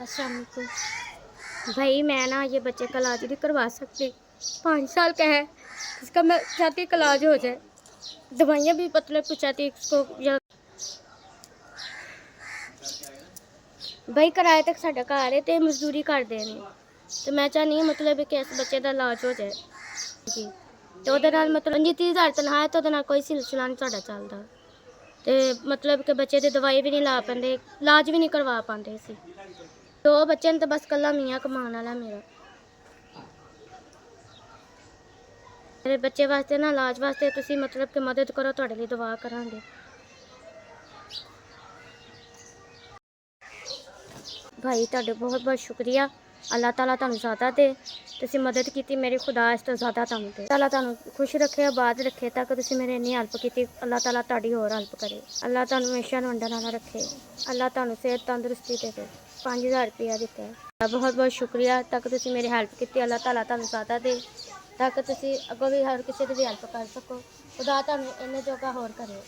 अस्सलामुअलैकुम भाई, मैं ना ये बच्चे का इलाज नहीं करवा सकती। 5 साल का है, इसका मैं चाहती का इलाज हो जाए। दवाइयाँ भी मतलब कुछ चाहती इसको, या भाई किराए तक साढ़ा घर है तो मजदूरी करते हैं, तो मैं चाहनी हूँ मतलब कि इस बच्चे का इलाज हो जाए जी। तो मतलब जी 30,000 तनखा है, तो कोई सिलसिला नहीं साढ़ा चलता, तो मतलब कि बच्चे की दवाई भी नहीं ला पाते, इलाज भी नहीं करवा पाते असी। 2 बच्चे तो बस कला मियाँ कमान वाला मेरे बच्चे वास्ते ना इलाज वास्ते तुसी मतलब कि मदद करो, तुहाडे लिए दुआ करांगे। भाई तुहाडा बहुत बहुत शुक्रिया, अल्लाह ताला तुहानू ज़्यादा दे, तुसी मदद की मेरी, खुदा इस तो ज़्यादा तुहानू दे। ताला तुहानू खुश रखे, आबाद रखे, तक तुसी मेरी इन्नी हेल्प की, अल्लाह ताला तुहाडी होर हेल्प करे। अल्लाह तुहानू हमेशा वंडन वाला रखे, अल्लाह तुहानू सेहत तंदुरुस्ती दे। 5,000 रुपया दिता है, बहुत बहुत शुक्रिया, तक तुसी मेरी हेल्प की, अल्लाह ताला तुहानू ज़्यादा दे, तक तुसी अगों भी हर किसी की भी हेल्प कर सको। खुदा तुहानू इन्ने जोगा होर करे।